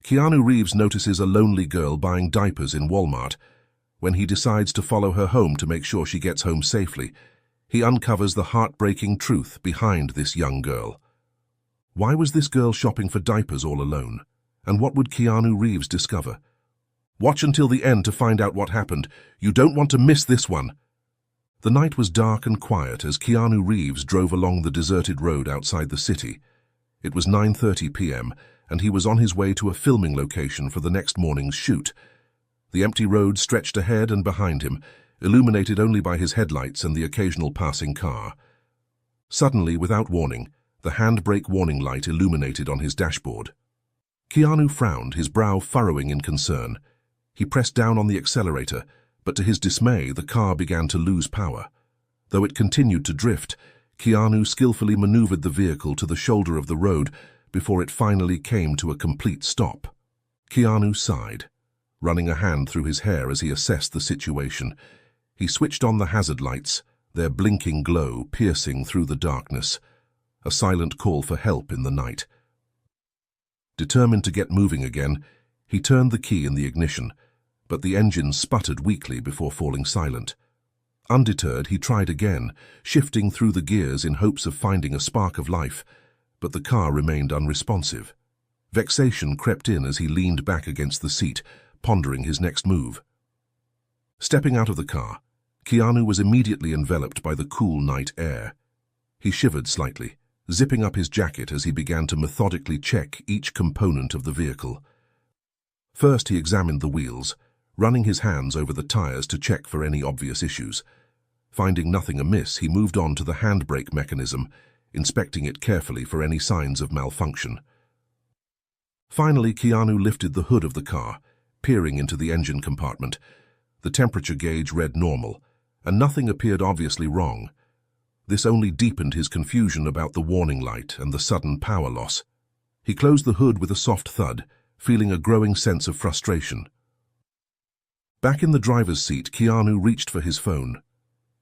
Keanu Reeves notices a lonely girl buying diapers in Walmart. When he decides to follow her home to make sure she gets home safely, he uncovers the heartbreaking truth behind this young girl. Why was this girl shopping for diapers all alone? And what would Keanu Reeves discover? Watch until the end to find out what happened. You don't want to miss this one. The night was dark and quiet as Keanu Reeves drove along the deserted road outside the city. It was 9:30 p.m., and he was on his way to a filming location for the next morning's shoot. The empty road stretched ahead and behind him, illuminated only by his headlights and the occasional passing car. Suddenly, without warning, the handbrake warning light illuminated on his dashboard. Keanu frowned, his brow furrowing in concern. He pressed down on the accelerator, but to his dismay, the car began to lose power. Though it continued to drift, Keanu skillfully maneuvered the vehicle to the shoulder of the road before it finally came to a complete stop. Keanu sighed, running a hand through his hair as he assessed the situation. He switched on the hazard lights, their blinking glow piercing through the darkness, a silent call for help in the night. Determined to get moving again, he turned the key in the ignition, but the engine sputtered weakly before falling silent. Undeterred, he tried again, shifting through the gears in hopes of finding a spark of life, but the car remained unresponsive. Vexation crept in as he leaned back against the seat, pondering his next move. Stepping out of the car, Keanu was immediately enveloped by the cool night air. He shivered slightly, zipping up his jacket as he began to methodically check each component of the vehicle. First, he examined the wheels, running his hands over the tires to check for any obvious issues. Finding nothing amiss, he moved on to the handbrake mechanism, inspecting it carefully for any signs of malfunction. Finally, Keanu lifted the hood of the car, peering into the engine compartment. The temperature gauge read normal, and nothing appeared obviously wrong. This only deepened his confusion about the warning light and the sudden power loss. He closed the hood with a soft thud, feeling a growing sense of frustration. Back in the driver's seat, Keanu reached for his phone.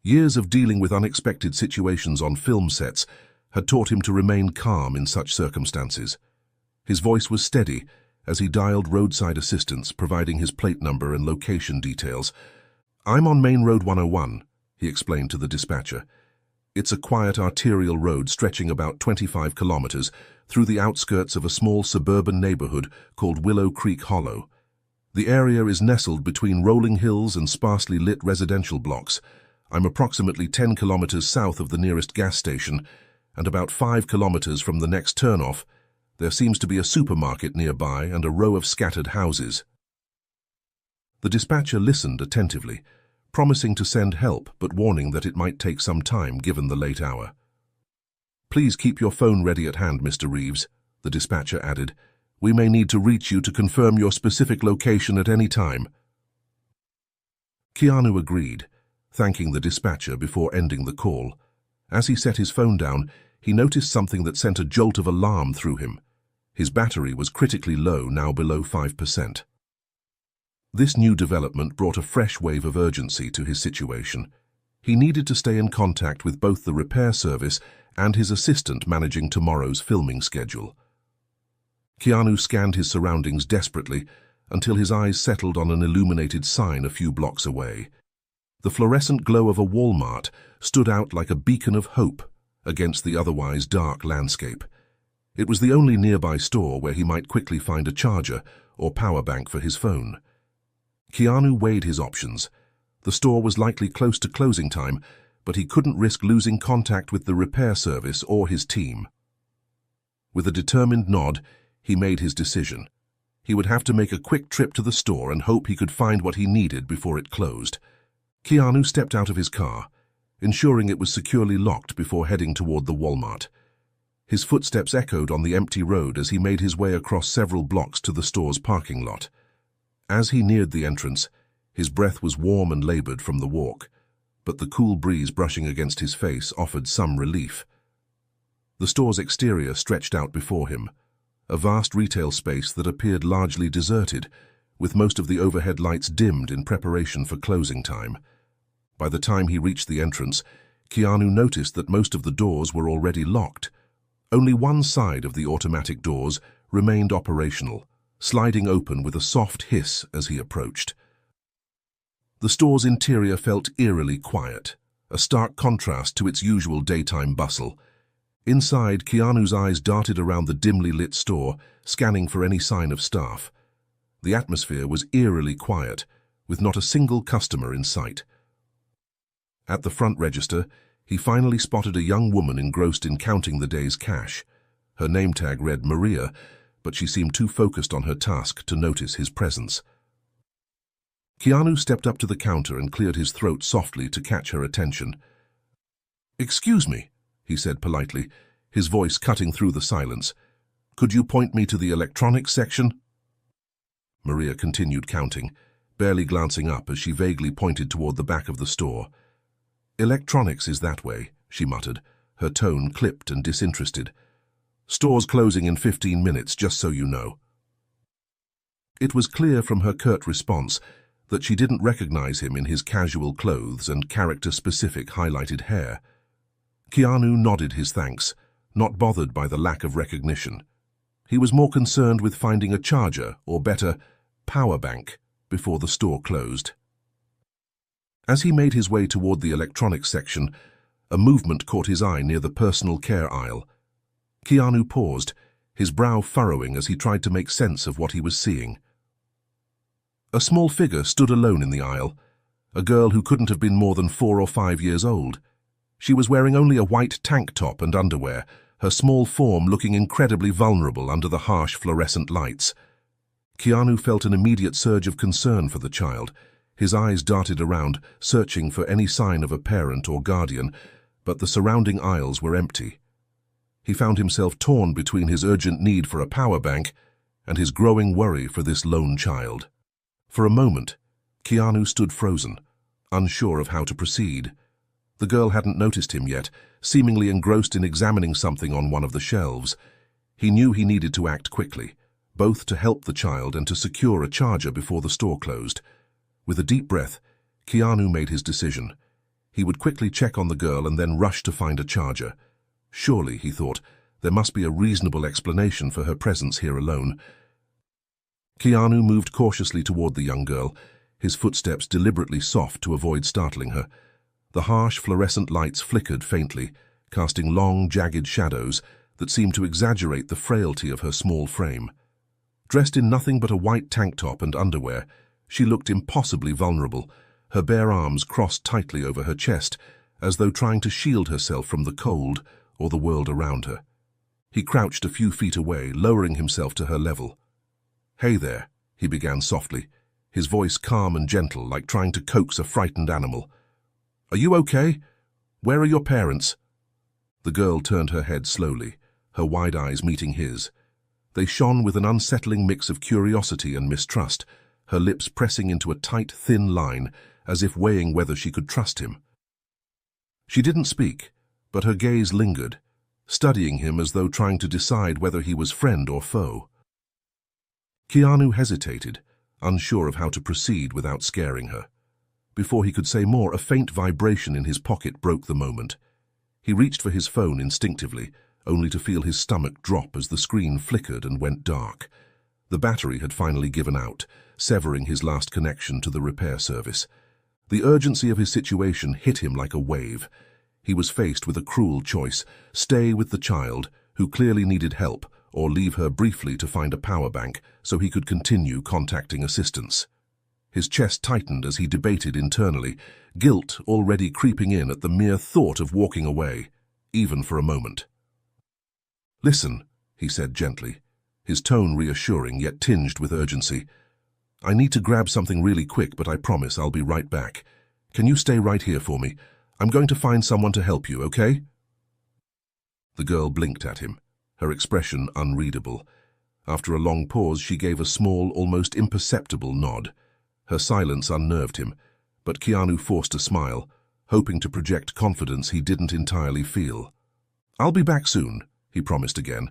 Years of dealing with unexpected situations on film sets had taught him to remain calm in such circumstances. His voice was steady as he dialed roadside assistance, providing his plate number and location details. "I'm on Main Road 101, he explained to the dispatcher. "It's a quiet arterial road stretching about 25 kilometers through the outskirts of a small suburban neighborhood called Willow Creek Hollow. The area is nestled between rolling hills and sparsely lit residential blocks. I'm approximately 10 kilometers south of the nearest gas station, and about 5 kilometers from the next turnoff. There seems to be a supermarket nearby and a row of scattered houses." The dispatcher listened attentively, promising to send help but warning that it might take some time given the late hour. "Please keep your phone ready at hand, Mr. Reeves," the dispatcher added. "We may need to reach you to confirm your specific location at any time." Keanu agreed, thanking the dispatcher before ending the call. As he set his phone down, he noticed something that sent a jolt of alarm through him. His battery was critically low, now below 5%. This new development brought a fresh wave of urgency to his situation. He needed to stay in contact with both the repair service and his assistant managing tomorrow's filming schedule. Keanu scanned his surroundings desperately until his eyes settled on an illuminated sign a few blocks away. The fluorescent glow of a Walmart stood out like a beacon of hope against the otherwise dark landscape. It was the only nearby store where he might quickly find a charger or power bank for his phone. Keanu weighed his options. The store was likely close to closing time, but he couldn't risk losing contact with the repair service or his team. With a determined nod, he made his decision. He would have to make a quick trip to the store and hope he could find what he needed before it closed. Keanu stepped out of his car, ensuring it was securely locked before heading toward the Walmart. His footsteps echoed on the empty road as he made his way across several blocks to the store's parking lot. As he neared the entrance, his breath was warm and labored from the walk, but the cool breeze brushing against his face offered some relief. The store's exterior stretched out before him, a vast retail space that appeared largely deserted, with most of the overhead lights dimmed in preparation for closing time. By the time he reached the entrance, Keanu noticed that most of the doors were already locked. Only one side of the automatic doors remained operational, sliding open with a soft hiss as he approached. The store's interior felt eerily quiet, a stark contrast to its usual daytime bustle. Inside, Keanu's eyes darted around the dimly lit store, scanning for any sign of staff. The atmosphere was eerily quiet, with not a single customer in sight. At the front register, he finally spotted a young woman engrossed in counting the day's cash. Her name tag read Maria, but she seemed too focused on her task to notice his presence. Keanu stepped up to the counter and cleared his throat softly to catch her attention. "Excuse me," he said politely, his voice cutting through the silence. "Could you point me to the electronics section?" Maria continued counting, barely glancing up as she vaguely pointed toward the back of the store. "Electronics is that way," she muttered, her tone clipped and disinterested. "Store's closing in 15 minutes, just so you know." It was clear from her curt response that she didn't recognize him in his casual clothes and character-specific highlighted hair. Keanu nodded his thanks, not bothered by the lack of recognition. He was more concerned with finding a charger, or better, power bank, before the store closed. As he made his way toward the electronics section, a movement caught his eye near the personal care aisle. Keanu paused, his brow furrowing as he tried to make sense of what he was seeing. A small figure stood alone in the aisle, a girl who couldn't have been more than 4 or 5 years old. She was wearing only a white tank top and underwear, her small form looking incredibly vulnerable under the harsh fluorescent lights. Keanu felt an immediate surge of concern for the child. His eyes darted around, searching for any sign of a parent or guardian, but the surrounding aisles were empty. He found himself torn between his urgent need for a power bank and his growing worry for this lone child. For a moment, Keanu stood frozen, unsure of how to proceed. The girl hadn't noticed him yet, seemingly engrossed in examining something on one of the shelves. He knew he needed to act quickly, both to help the child and to secure a charger before the store closed. With a deep breath, Keanu made his decision. He would quickly check on the girl and then rush to find a charger. Surely, he thought, there must be a reasonable explanation for her presence here alone. Keanu moved cautiously toward the young girl, his footsteps deliberately soft to avoid startling her. The harsh fluorescent lights flickered faintly, casting long, jagged shadows that seemed to exaggerate the frailty of her small frame. Dressed in nothing but a white tank top and underwear, she looked impossibly vulnerable, her bare arms crossed tightly over her chest, as though trying to shield herself from the cold or the world around her. He crouched a few feet away, lowering himself to her level. "Hey there," he began softly, his voice calm and gentle, like trying to coax a frightened animal. "Are you okay? Where are your parents?" The girl turned her head slowly, her wide eyes meeting his. They shone with an unsettling mix of curiosity and mistrust, her lips pressing into a tight, thin line, as if weighing whether she could trust him. She didn't speak, but her gaze lingered, studying him as though trying to decide whether he was friend or foe. Keanu hesitated, unsure of how to proceed without scaring her. Before he could say more, a faint vibration in his pocket broke the moment. He reached for his phone instinctively, only to feel his stomach drop as the screen flickered and went dark. The battery had finally given out, severing his last connection to the repair service. The urgency of his situation hit him like a wave. He was faced with a cruel choice: stay with the child, who clearly needed help, or leave her briefly to find a power bank so he could continue contacting assistance. His chest tightened as he debated internally, guilt already creeping in at the mere thought of walking away, even for a moment. "Listen," he said gently, his tone reassuring yet tinged with urgency. "I need to grab something really quick, but I promise I'll be right back. Can you stay right here for me? I'm going to find someone to help you, okay?" The girl blinked at him, her expression unreadable. After a long pause, she gave a small, almost imperceptible nod. Her silence unnerved him, but Keanu forced a smile, hoping to project confidence he didn't entirely feel. "I'll be back soon," he promised again,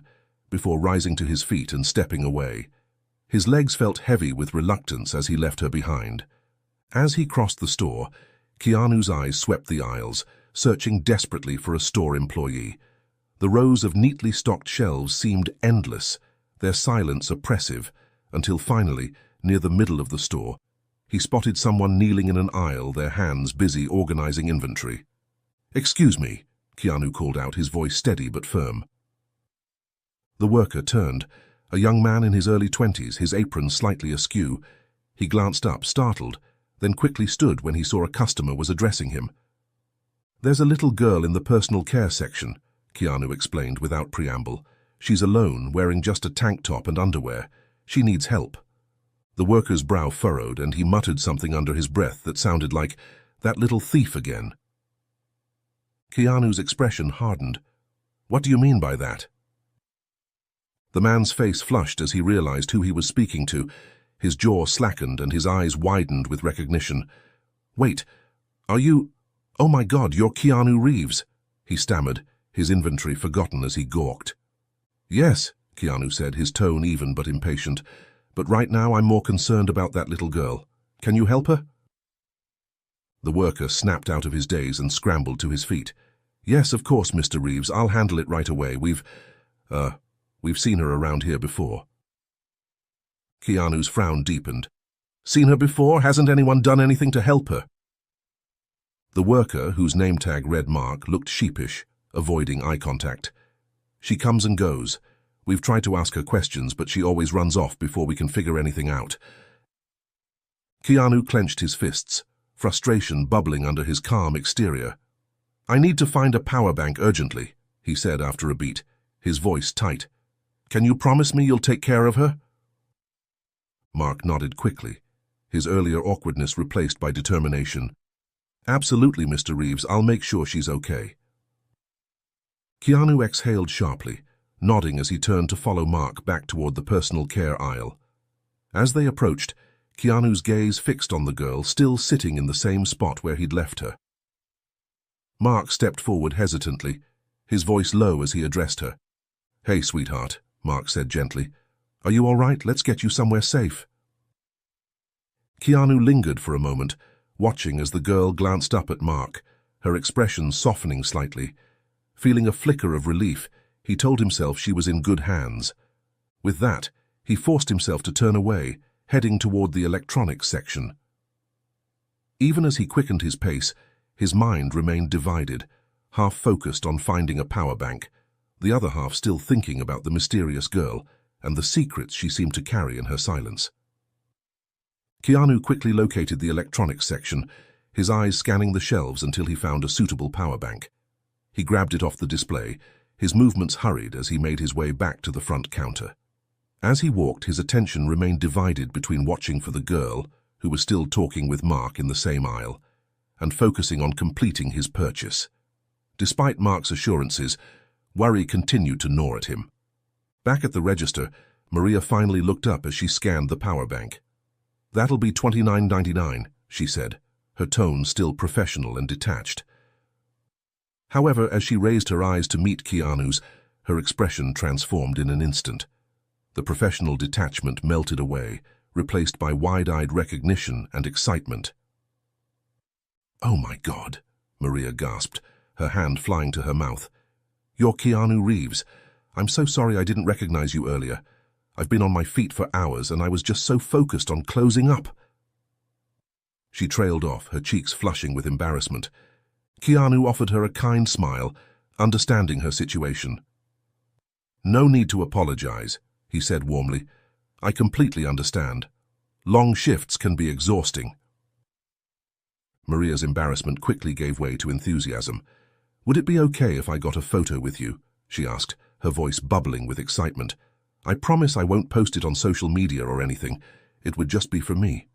before rising to his feet and stepping away. His legs felt heavy with reluctance as he left her behind. As he crossed the store, Keanu's eyes swept the aisles, searching desperately for a store employee. The rows of neatly stocked shelves seemed endless, their silence oppressive, until finally, near the middle of the store, he spotted someone kneeling in an aisle, their hands busy organizing inventory. "Excuse me," Keanu called out, his voice steady but firm. The worker turned, a young man in his early 20s, his apron slightly askew. He glanced up, startled, then quickly stood when he saw a customer was addressing him. "There's a little girl in the personal care section," Keanu explained without preamble. "She's alone, wearing just a tank top and underwear. She needs help." The worker's brow furrowed, and he muttered something under his breath that sounded like, "That little thief again." Keanu's expression hardened. "What do you mean by that?" The man's face flushed as he realized who he was speaking to. His jaw slackened and his eyes widened with recognition. "Wait, are you... Oh my God, you're Keanu Reeves," he stammered, his inventory forgotten as he gawked. "Yes," Keanu said, his tone even but impatient. "But right now I'm more concerned about that little girl. Can you help her?" The worker snapped out of his daze and scrambled to his feet. "Yes, of course, Mr. Reeves. I'll handle it right away. We've seen her around here before." Keanu's frown deepened. "Seen her before? Hasn't anyone done anything to help her?" The worker, whose name tag read Mark, looked sheepish, avoiding eye contact. "She comes and goes. We've tried to ask her questions, but she always runs off before we can figure anything out." Keanu clenched his fists, frustration bubbling under his calm exterior. "I need to find a power bank urgently," he said after a beat, his voice tight. "Can you promise me you'll take care of her?" Mark nodded quickly, his earlier awkwardness replaced by determination. "Absolutely, Mr. Reeves. I'll make sure she's okay." Keanu exhaled sharply, nodding as he turned to follow Mark back toward the personal care aisle. As they approached, Keanu's gaze fixed on the girl, still sitting in the same spot where he'd left her. Mark stepped forward hesitantly, his voice low as he addressed her. "Hey, sweetheart," Mark said gently. "Are you all right? Let's get you somewhere safe." Keanu lingered for a moment, watching as the girl glanced up at Mark, her expression softening slightly. Feeling a flicker of relief, he told himself she was in good hands. With that, he forced himself to turn away, heading toward the electronics section. Even as he quickened his pace, his mind remained divided, half focused on finding a power bank, the other half still thinking about the mysterious girl and the secrets she seemed to carry in her silence. Keanu quickly located the electronics section, his eyes scanning the shelves until he found a suitable power bank. He grabbed it off the display, his movements hurried as he made his way back to the front counter. As he walked, his attention remained divided between watching for the girl, who was still talking with Mark in the same aisle, and focusing on completing his purchase. Despite Mark's assurances, worry continued to gnaw at him. Back at the register, Maria finally looked up as she scanned the power bank. "That'll be $29.99, she said, her tone still professional and detached. However, as she raised her eyes to meet Keanu's, her expression transformed in an instant. The professional detachment melted away, replaced by wide-eyed recognition and excitement. "Oh my God," Maria gasped, her hand flying to her mouth. "You're Keanu Reeves. I'm so sorry I didn't recognize you earlier. I've been on my feet for hours and I was just so focused on closing up." She trailed off, her cheeks flushing with embarrassment. Keanu offered her a kind smile, understanding her situation. "No need to apologize," he said warmly. "I completely understand. Long shifts can be exhausting." Maria's embarrassment quickly gave way to enthusiasm. "Would it be okay if I got a photo with you?" she asked, her voice bubbling with excitement. "I promise I won't post it on social media or anything. It would just be for me."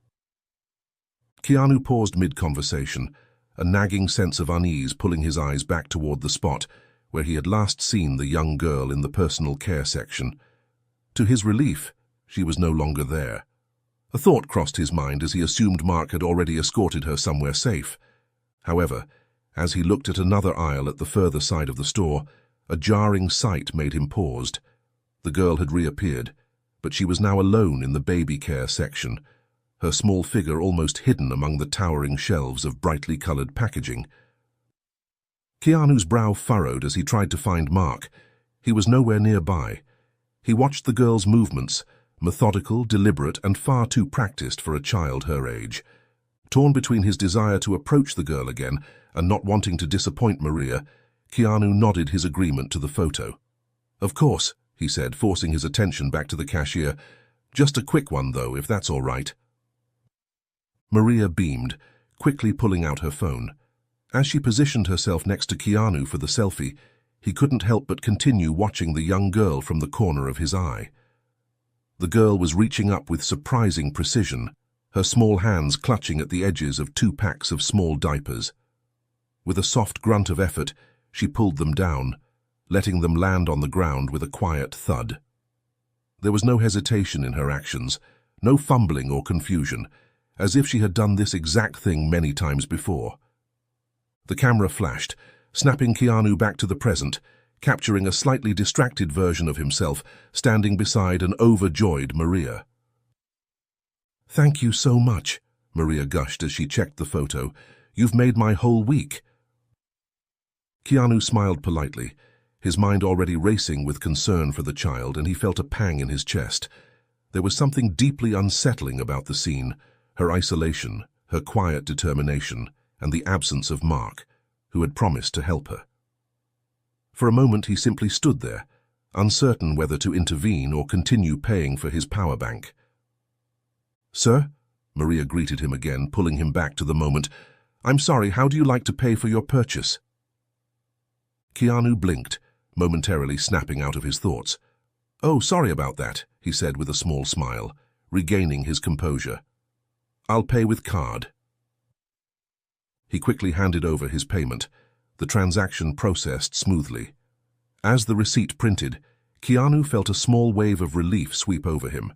Keanu paused mid-conversation, a nagging sense of unease pulling his eyes back toward the spot where he had last seen the young girl in the personal care section. To his relief, she was no longer there. A thought crossed his mind as he assumed Mark had already escorted her somewhere safe. However, as he looked at another aisle at the further side of the store, a jarring sight made him pause. The girl had reappeared, but she was now alone in the baby care section, her small figure almost hidden among the towering shelves of brightly colored packaging. Keanu's brow furrowed as he tried to find Mark. He was nowhere nearby. He watched the girl's movements, methodical, deliberate, and far too practiced for a child her age. Torn between his desire to approach the girl again and not wanting to disappoint Maria, Keanu nodded his agreement to the photo. "Of course," he said, forcing his attention back to the cashier. "Just a quick one, though, if that's all right." Maria beamed, quickly pulling out her phone. As she positioned herself next to Keanu for the selfie, he couldn't help but continue watching the young girl from the corner of his eye. The girl was reaching up with surprising precision, her small hands clutching at the edges of 2 packs of small diapers. With a soft grunt of effort, she pulled them down, letting them land on the ground with a quiet thud. There was no hesitation in her actions, no fumbling or confusion, as if she had done this exact thing many times before. The camera flashed, snapping Keanu back to the present, capturing a slightly distracted version of himself standing beside an overjoyed Maria. "Thank you so much," Maria gushed as she checked the photo. "You've made my whole week." Keanu smiled politely, his mind already racing with concern for the child, and he felt a pang in his chest. There was something deeply unsettling about the scene, her isolation, her quiet determination, and the absence of Mark, who had promised to help her. For a moment he simply stood there, uncertain whether to intervene or continue paying for his power bank. "Sir?" Maria greeted him again, pulling him back to the moment. "I'm sorry, how do you like to pay for your purchase?" Keanu blinked, momentarily snapping out of his thoughts. "Oh, sorry about that," he said with a small smile, regaining his composure. "I'll pay with card." He quickly handed over his payment, the transaction processed smoothly. As the receipt printed, Keanu felt a small wave of relief sweep over him.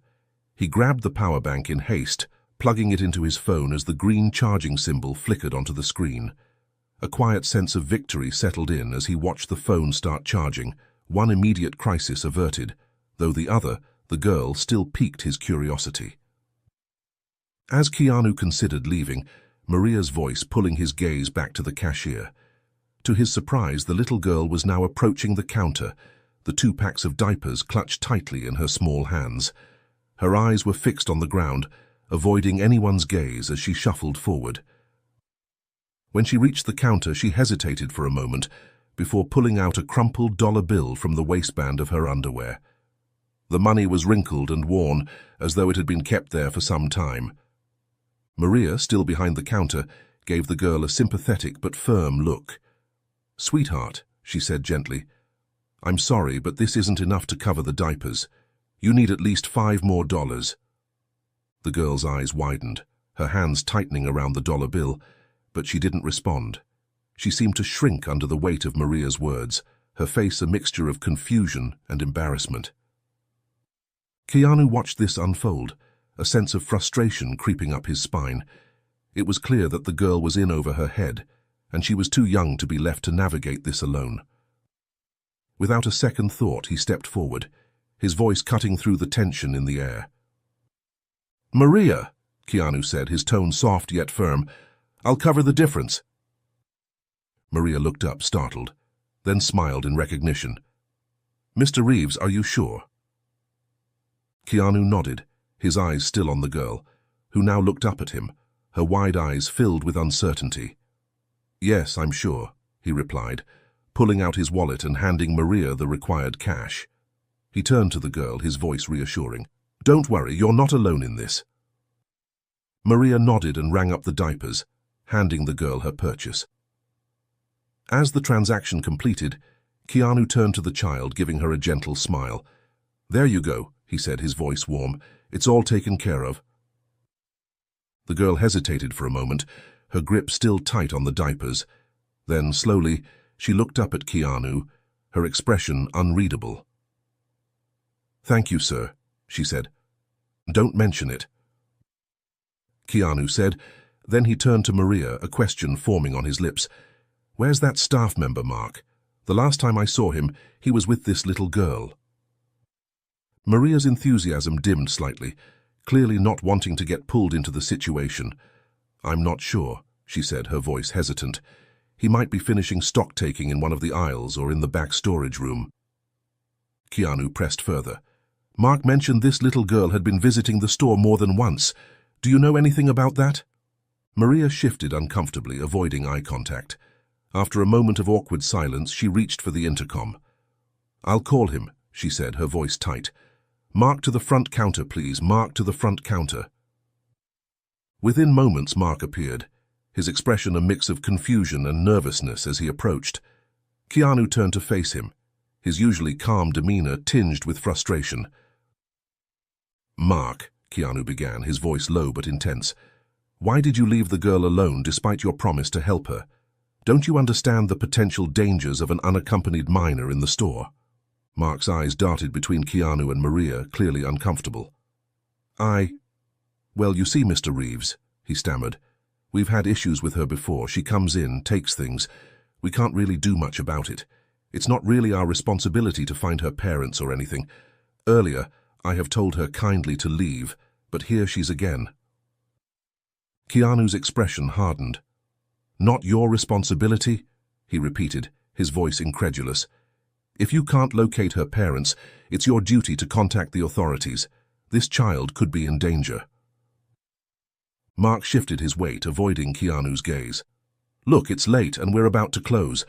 He grabbed the power bank in haste, plugging it into his phone as the green charging symbol flickered onto the screen. A quiet sense of victory settled in as he watched the phone start charging, one immediate crisis averted, though the other, the girl, still piqued his curiosity. As Keanu considered leaving, Maria's voice pulling his gaze back to the cashier. To his surprise, the little girl was now approaching the counter, the 2 packs of diapers clutched tightly in her small hands. Her eyes were fixed on the ground, avoiding anyone's gaze as she shuffled forward. When she reached the counter, she hesitated for a moment before pulling out a crumpled dollar bill from the waistband of her underwear. The money was wrinkled and worn, as though it had been kept there for some time. Maria, still behind the counter, gave the girl a sympathetic but firm look. "Sweetheart," she said gently, "I'm sorry, but this isn't enough to cover the diapers. You need at least $5 more." The girl's eyes widened, her hands tightening around the dollar bill, but she didn't respond. She seemed to shrink under the weight of Maria's words, her face a mixture of confusion and embarrassment. Keanu watched this unfold, a sense of frustration creeping up his spine. It was clear that the girl was in over her head, and she was too young to be left to navigate this alone. Without a second thought, he stepped forward, his voice cutting through the tension in the air. "Maria," Keanu said, his tone soft yet firm, "I'll cover the difference." Maria looked up, startled, then smiled in recognition. "Mr. Reeves, are you sure?" Keanu nodded, his eyes still on the girl, who now looked up at him, her wide eyes filled with uncertainty. "Yes, I'm sure," he replied, pulling out his wallet and handing Maria the required cash. He turned to the girl, his voice reassuring. "Don't worry, you're not alone in this." Maria nodded and rang up the diapers, handing the girl her purchase. As the transaction completed, Keanu turned to the child, giving her a gentle smile. "There you go," he said, his voice warm. "It's all taken care of." The girl hesitated for a moment, her grip still tight on the diapers. Then, slowly, she looked up at Keanu, her expression unreadable. "Thank you, sir," she said. "Don't mention it," Keanu said. Then he turned to Maria, a question forming on his lips. "Where's that staff member, Mark? The last time I saw him, he was with this little girl." Maria's enthusiasm dimmed slightly, clearly not wanting to get pulled into the situation. "I'm not sure," she said, her voice hesitant. "He might be finishing stock-taking in one of the aisles or in the back storage room." Keanu pressed further. Mark mentioned this little girl had been visiting the store more than once. Do you know anything about that? Maria shifted uncomfortably, avoiding eye contact. After a moment of awkward silence, she reached for the intercom. "I'll call him," she said, her voice tight. "Mark to the front counter, please. Mark to the front counter." Within moments, Mark appeared, his expression a mix of confusion and nervousness as he approached. Keanu turned to face him, his usually calm demeanor tinged with frustration. "Mark," Keanu began, his voice low but intense, "why did you leave the girl alone despite your promise to help her? Don't you understand the potential dangers of an unaccompanied minor in the store?" Mark's eyes darted between Keanu and Maria, clearly uncomfortable. Well, you see, Mr. Reeves," he stammered, "we've had issues with her before. She comes in, takes things. We can't really do much about it. It's not really our responsibility to find her parents or anything. Earlier, I have told her kindly to leave, but here she's again." Keanu's expression hardened. "Not your responsibility?" he repeated, his voice incredulous. "If you can't locate her parents, it's your duty to contact the authorities. This child could be in danger." Mark shifted his weight, avoiding Keanu's gaze. "Look, it's late and we're about to close.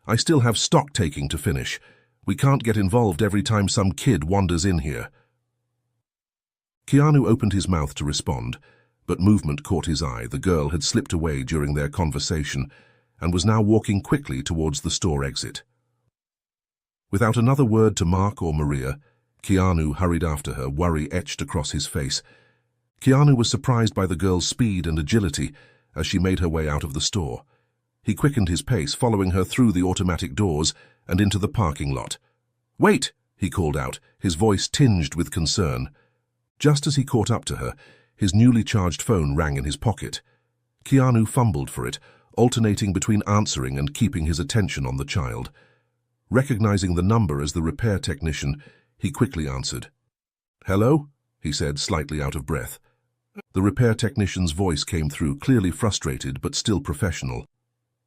I still have stock taking to finish. We can't get involved every time some kid wanders in here." Keanu opened his mouth to respond, but movement caught his eye. The girl had slipped away during their conversation and was now walking quickly towards the store exit. Without another word to Mark or Maria, Keanu hurried after her, worry etched across his face. Keanu was surprised by the girl's speed and agility as she made her way out of the store. He quickened his pace, following her through the automatic doors and into the parking lot. "Wait!" he called out, his voice tinged with concern. Just as he caught up to her, his newly charged phone rang in his pocket. Keanu fumbled for it, alternating between answering and keeping his attention on the child. Recognizing the number as the repair technician, he quickly answered. "Hello?" he said, slightly out of breath. The repair technician's voice came through, clearly frustrated but still professional.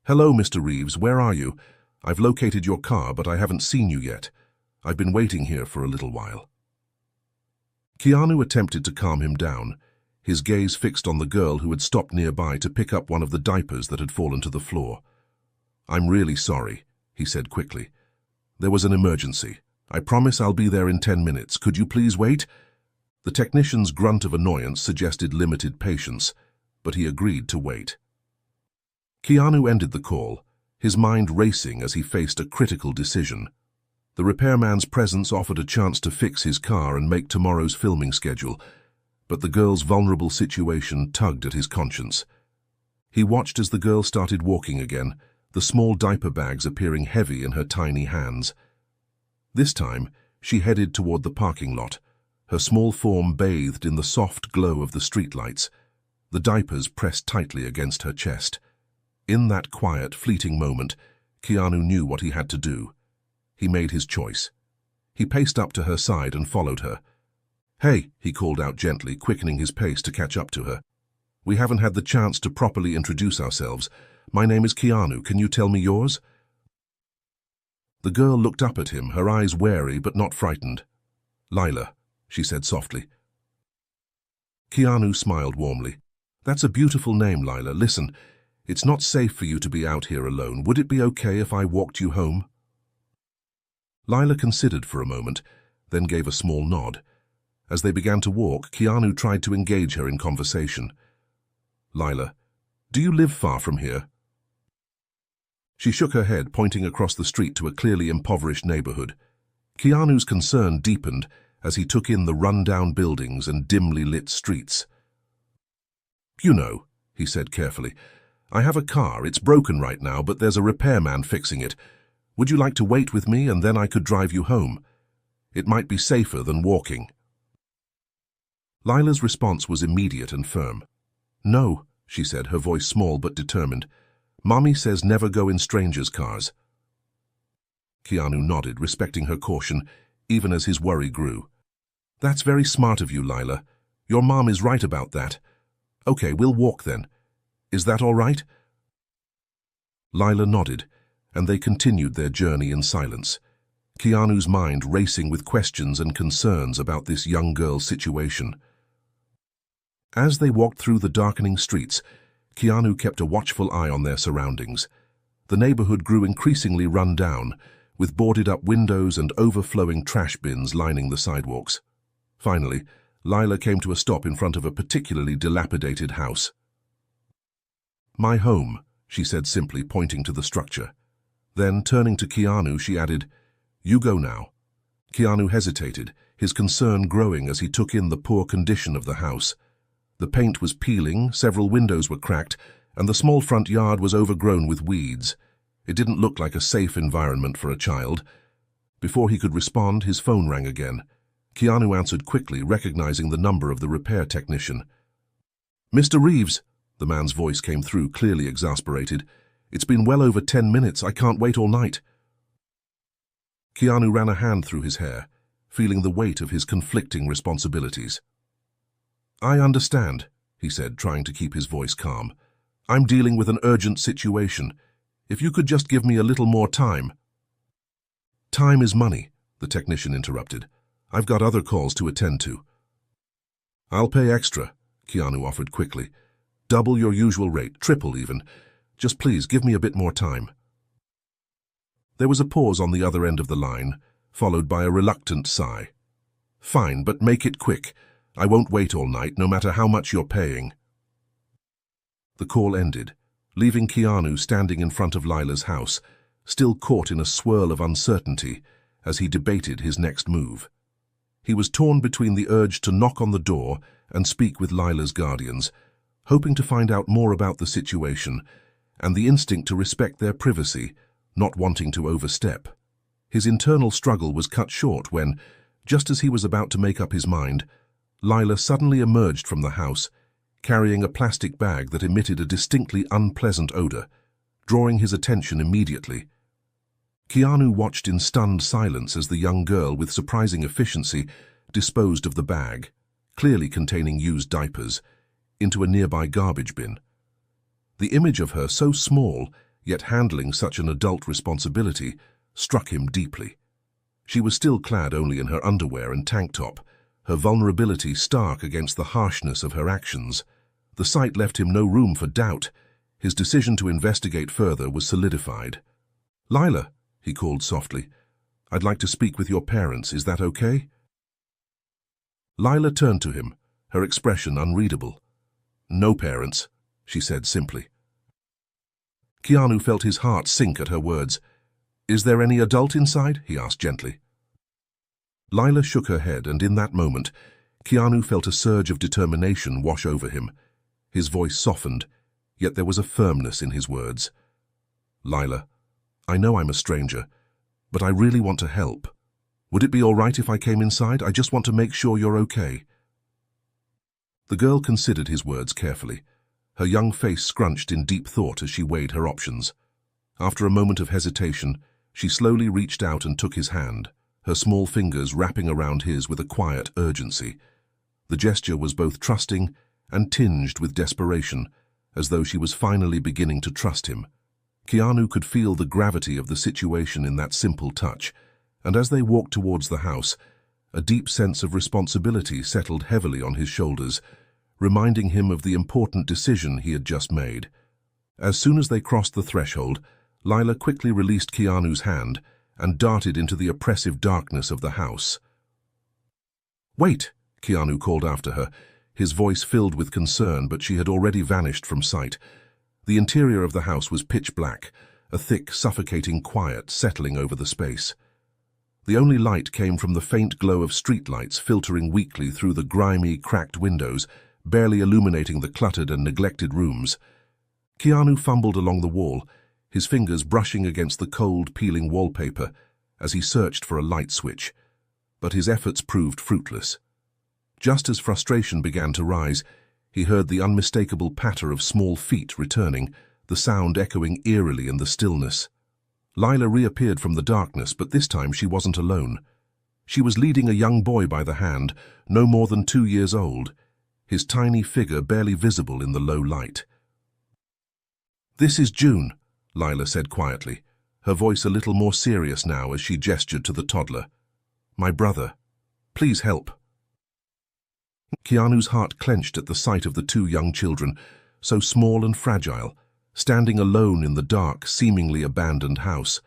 "Hello, Mr. Reeves, where are you? I've located your car, but I haven't seen you yet. I've been waiting here for a little while." Keanu attempted to calm him down, his gaze fixed on the girl who had stopped nearby to pick up one of the diapers that had fallen to the floor. "I'm really sorry," he said quickly. "There was an emergency. I promise I'll be there in 10 minutes. Could you please wait?" The technician's grunt of annoyance suggested limited patience, but he agreed to wait. Keanu ended the call, his mind racing as he faced a critical decision. The repairman's presence offered a chance to fix his car and make tomorrow's filming schedule, but the girl's vulnerable situation tugged at his conscience. He watched as the girl started walking again, the small diaper bags appearing heavy in her tiny hands. This time, she headed toward the parking lot, her small form bathed in the soft glow of the streetlights, the diapers pressed tightly against her chest. In that quiet, fleeting moment, Keanu knew what he had to do. He made his choice. He paced up to her side and followed her. "Hey," he called out gently, quickening his pace to catch up to her. "We haven't had the chance to properly introduce ourselves. My name is Keanu. Can you tell me yours?" The girl looked up at him, her eyes wary but not frightened. "Lila," she said softly. Keanu smiled warmly. "That's a beautiful name, Lila. Listen, it's not safe for you to be out here alone. Would it be okay if I walked you home?" Lila considered for a moment, then gave a small nod. As they began to walk, Keanu tried to engage her in conversation. "Lila, do you live far from here?" She shook her head, pointing across the street to a clearly impoverished neighborhood. Keanu's concern deepened as he took in the run-down buildings and dimly lit streets. "You know," he said carefully, "I have a car. It's broken right now, but there's a repairman fixing it. Would you like to wait with me and then I could drive you home? It might be safer than walking." Lila's response was immediate and firm. "No," she said, her voice small but determined. "Mommy says never go in strangers' cars." Keanu nodded, respecting her caution, even as his worry grew. "That's very smart of you, Lila. Your mom is right about that. Okay, we'll walk then. Is that all right?" Lila nodded, and they continued their journey in silence. Keanu's mind racing with questions and concerns about this young girl's situation. As they walked through the darkening streets, Keanu kept a watchful eye on their surroundings. The neighborhood grew increasingly run down, with boarded-up windows and overflowing trash bins lining the sidewalks. Finally, Lila came to a stop in front of a particularly dilapidated house. "My home," she said simply, pointing to the structure. Then, turning to Keanu, she added, "You go now." Keanu hesitated, his concern growing as he took in the poor condition of the house. The paint was peeling, several windows were cracked, and the small front yard was overgrown with weeds. It didn't look like a safe environment for a child. Before he could respond, his phone rang again. Keanu answered quickly, recognizing the number of the repair technician. "Mr. Reeves," the man's voice came through, clearly exasperated. "It's been well over 10 minutes. I can't wait all night." Keanu ran a hand through his hair, feeling the weight of his conflicting responsibilities. "I understand," he said, trying to keep his voice calm. "I'm dealing with an urgent situation. If you could just give me a little more time." "Time is money," the technician interrupted. "I've got other calls to attend to." "I'll pay extra," Keanu offered quickly. "Double your usual rate, triple even. Just please give me a bit more time." There was a pause on the other end of the line, followed by a reluctant sigh. "Fine, but make it quick. I won't wait all night, no matter how much you're paying." The call ended, leaving Keanu standing in front of Lila's house, still caught in a swirl of uncertainty as he debated his next move. He was torn between the urge to knock on the door and speak with Lila's guardians, hoping to find out more about the situation, and the instinct to respect their privacy, not wanting to overstep. His internal struggle was cut short when, just as he was about to make up his mind, Lila suddenly emerged from the house, carrying a plastic bag that emitted a distinctly unpleasant odor, drawing his attention immediately. Keanu watched in stunned silence as the young girl, with surprising efficiency, disposed of the bag, clearly containing used diapers, into a nearby garbage bin. The image of her, so small, yet handling such an adult responsibility, struck him deeply. She was still clad only in her underwear and tank top, her vulnerability stark against the harshness of her actions. The sight left him no room for doubt. His decision to investigate further was solidified. "Lila," he called softly, "I'd like to speak with your parents. Is that okay?" Lila turned to him, her expression unreadable. "No parents," she said simply. Keanu felt his heart sink at her words. "Is there any adult inside?" he asked gently. Lila shook her head, and in that moment, Keanu felt a surge of determination wash over him. His voice softened, yet there was a firmness in his words. "Lila, I know I'm a stranger, but I really want to help. Would it be all right if I came inside? I just want to make sure you're okay." The girl considered his words carefully, her young face scrunched in deep thought as she weighed her options. After a moment of hesitation, she slowly reached out and took his hand, her small fingers wrapping around his with a quiet urgency. The gesture was both trusting and tinged with desperation, as though she was finally beginning to trust him. Keanu could feel the gravity of the situation in that simple touch, and as they walked towards the house, a deep sense of responsibility settled heavily on his shoulders, reminding him of the important decision he had just made. As soon as they crossed the threshold, Lila quickly released Keanu's hand and darted into the oppressive darkness of the house. "Wait!" Keanu called after her, his voice filled with concern, but she had already vanished from sight. The interior of the house was pitch black, a thick, suffocating quiet settling over the space. The only light came from the faint glow of streetlights filtering weakly through the grimy, cracked windows, barely illuminating the cluttered and neglected rooms. Keanu fumbled along the wall, his fingers brushing against the cold, peeling wallpaper as he searched for a light switch, but his efforts proved fruitless. Just as frustration began to rise, he heard the unmistakable patter of small feet returning, the sound echoing eerily in the stillness. Lila reappeared from the darkness, but this time she wasn't alone. She was leading a young boy by the hand, no more than 2 years old, his tiny figure barely visible in the low light. "This is June," Lila said quietly, her voice a little more serious now as she gestured to the toddler. "My brother. Please help." Keanu's heart clenched at the sight of the two young children, so small and fragile, standing alone in the dark, seemingly abandoned house.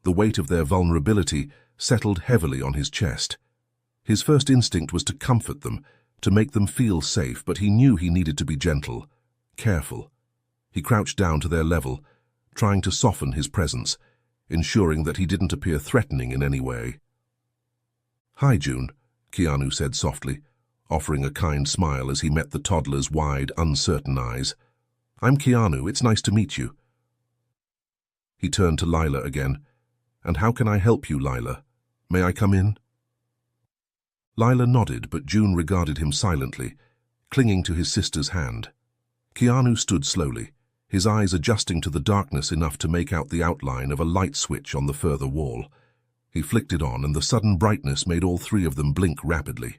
The weight of their vulnerability settled heavily on his chest. His first instinct was to comfort them, to make them feel safe, but he knew he needed to be gentle, careful. He crouched down to their level, trying to soften his presence, ensuring that he didn't appear threatening in any way. "Hi, June," Keanu said softly, offering a kind smile as he met the toddler's wide, uncertain eyes. "I'm Keanu. It's nice to meet you." He turned to Lila again. "And how can I help you, Lila? May I come in?" Lila nodded, but June regarded him silently, clinging to his sister's hand. Keanu stood slowly, his eyes adjusting to the darkness enough to make out the outline of a light switch on the further wall. He flicked it on, and the sudden brightness made all three of them blink rapidly.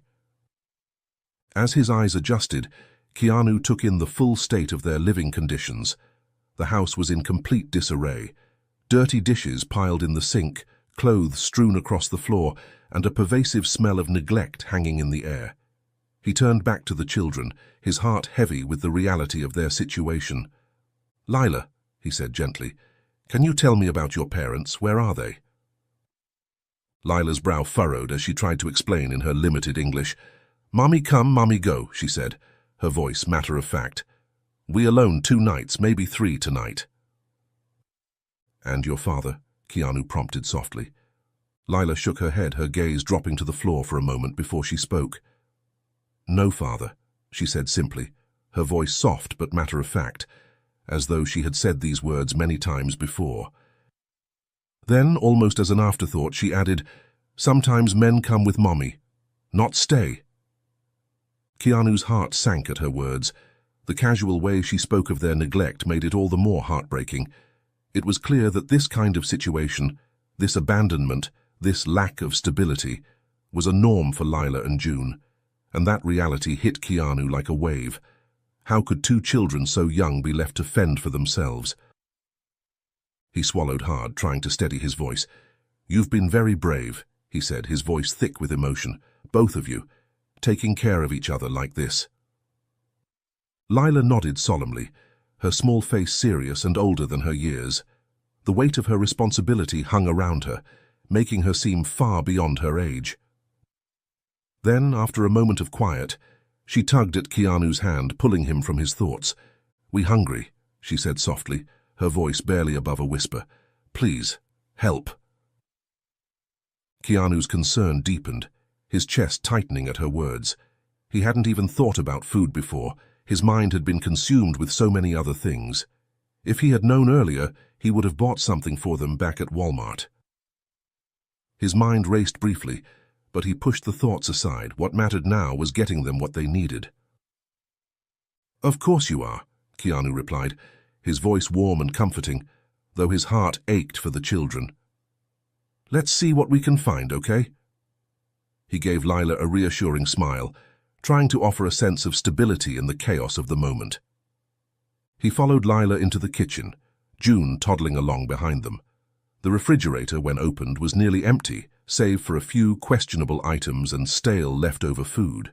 As his eyes adjusted, Keanu took in the full state of their living conditions. The house was in complete disarray. Dirty dishes piled in the sink, clothes strewn across the floor, and a pervasive smell of neglect hanging in the air. He turned back to the children, his heart heavy with the reality of their situation. "Lila," he said gently, "can you tell me about your parents? Where are they?" Lila's brow furrowed as she tried to explain in her limited English. "Mommy come, mommy go," she said, her voice matter of fact. "We alone 2 nights, maybe 3 tonight." "And your father?" Keanu prompted softly. Lila shook her head, her gaze dropping to the floor for a moment before she spoke. "No father," she said simply, her voice soft but matter of fact, as though she had said these words many times before. Then, almost as an afterthought, she added, "Sometimes men come with mommy, not stay." Keanu's heart sank at her words. The casual way she spoke of their neglect made it all the more heartbreaking. It was clear that this kind of situation, this abandonment, this lack of stability, was a norm for Lila and June, and that reality hit Keanu like a wave. How could 2 children so young be left to fend for themselves? He swallowed hard, trying to steady his voice. "You've been very brave," he said, his voice thick with emotion. "Both of you, taking care of each other like this." Lila nodded solemnly, her small face serious and older than her years. The weight of her responsibility hung around her, making her seem far beyond her age. Then, after a moment of quiet, she tugged at Keanu's hand, pulling him from his thoughts. "We hungry," she said softly, her voice barely above a whisper. "Please, help." Keanu's concern deepened, his chest tightening at her words. He hadn't even thought about food before. His mind had been consumed with so many other things. If he had known earlier, he would have bought something for them back at Walmart. His mind raced briefly, but he pushed the thoughts aside. What mattered now was getting them what they needed. "Of course you are," Keanu replied, his voice warm and comforting, though his heart ached for the children. "Let's see what we can find, okay?" He gave Lila a reassuring smile, trying to offer a sense of stability in the chaos of the moment. He followed Lila into the kitchen, June toddling along behind them. The refrigerator, when opened, was nearly empty, save for a few questionable items and stale leftover food.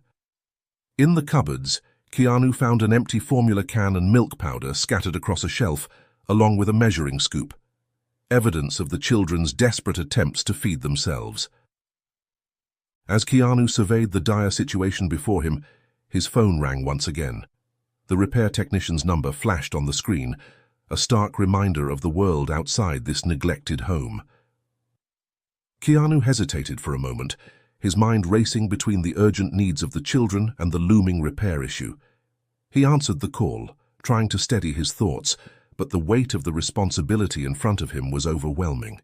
In the cupboards, Keanu found an empty formula can and milk powder scattered across a shelf, along with a measuring scoop, evidence of the children's desperate attempts to feed themselves. As Keanu surveyed the dire situation before him, his phone rang once again. The repair technician's number flashed on the screen, a stark reminder of the world outside this neglected home. Keanu hesitated for a moment, his mind racing between the urgent needs of the children and the looming repair issue. He answered the call, trying to steady his thoughts, but the weight of the responsibility in front of him was overwhelming.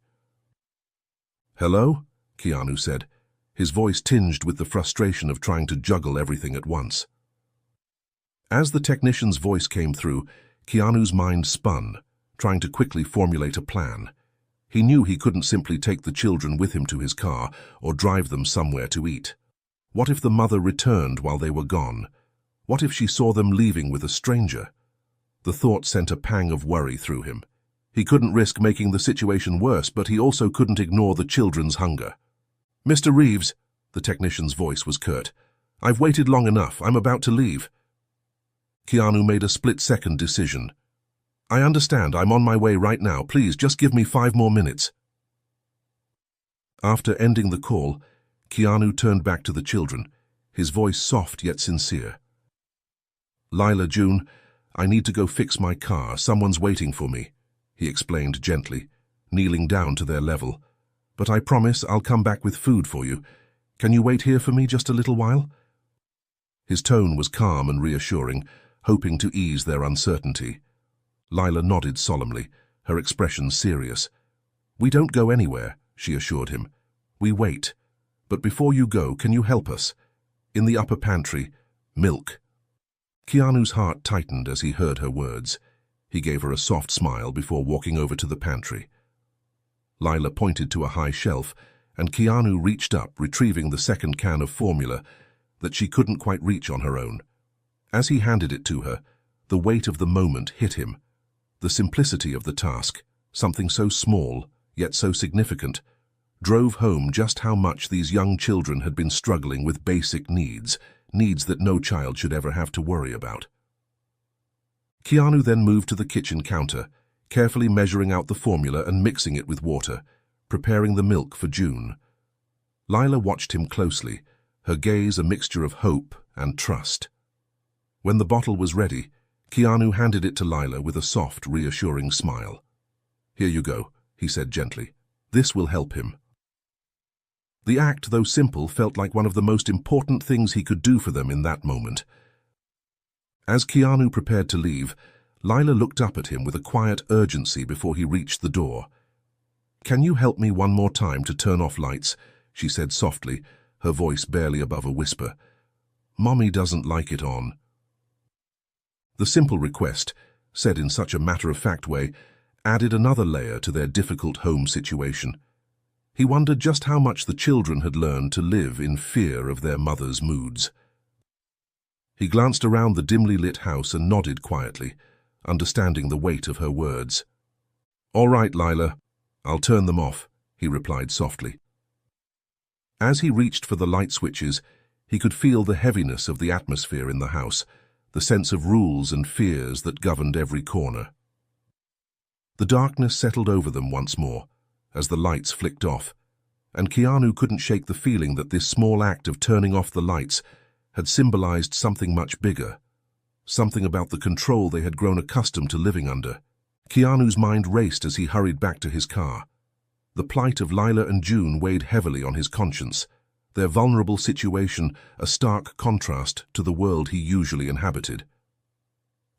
"Hello?" Keanu said, his voice tinged with the frustration of trying to juggle everything at once. As the technician's voice came through, Keanu's mind spun, trying to quickly formulate a plan. He knew he couldn't simply take the children with him to his car or drive them somewhere to eat. What if the mother returned while they were gone? What if she saw them leaving with a stranger? The thought sent a pang of worry through him. He couldn't risk making the situation worse, but he also couldn't ignore the children's hunger. "Mr. Reeves," the technician's voice was curt. "I've waited long enough. I'm about to leave." Keanu made a split-second decision. "I understand. I'm on my way right now. Please, just give me 5 more minutes." After ending the call, Keanu turned back to the children, his voice soft yet sincere. "Lila, June, I need to go fix my car. Someone's waiting for me," he explained gently, kneeling down to their level. "But I promise I'll come back with food for you. Can you wait here for me just a little while?" His tone was calm and reassuring, hoping to ease their uncertainty. Lila nodded solemnly, her expression serious. "We don't go anywhere," she assured him. "We wait. But before you go, can you help us? In the upper pantry, milk." Keanu's heart tightened as he heard her words. He gave her a soft smile before walking over to the pantry. Lila pointed to a high shelf, and Keanu reached up, retrieving the second can of formula that she couldn't quite reach on her own. As he handed it to her, the weight of the moment hit him. The simplicity of the task, something so small, yet so significant, drove home just how much these young children had been struggling with basic needs that no child should ever have to worry about. Keanu then moved to the kitchen counter, carefully measuring out the formula and mixing it with water, preparing the milk for June. Lila watched him closely, her gaze a mixture of hope and trust. When the bottle was ready, Keanu handed it to Lila with a soft, reassuring smile. "Here you go," he said gently. "This will help him." The act, though simple, felt like one of the most important things he could do for them in that moment. As Keanu prepared to leave, Lila looked up at him with a quiet urgency before he reached the door. "Can you help me one more time to turn off lights?" she said softly, her voice barely above a whisper. "Mommy doesn't like it on." The simple request, said in such a matter-of-fact way, added another layer to their difficult home situation. He wondered just how much the children had learned to live in fear of their mother's moods. He glanced around the dimly lit house and nodded quietly, understanding the weight of her words. "All right, Lila, I'll turn them off," he replied softly. As he reached for the light switches, he could feel the heaviness of the atmosphere in the house, the sense of rules and fears that governed every corner. The darkness settled over them once more, as the lights flicked off, and Keanu couldn't shake the feeling that this small act of turning off the lights had symbolized something much bigger, something about the control they had grown accustomed to living under. Keanu's mind raced as he hurried back to his car. The plight of Lila and June weighed heavily on his conscience, their vulnerable situation a stark contrast to the world he usually inhabited.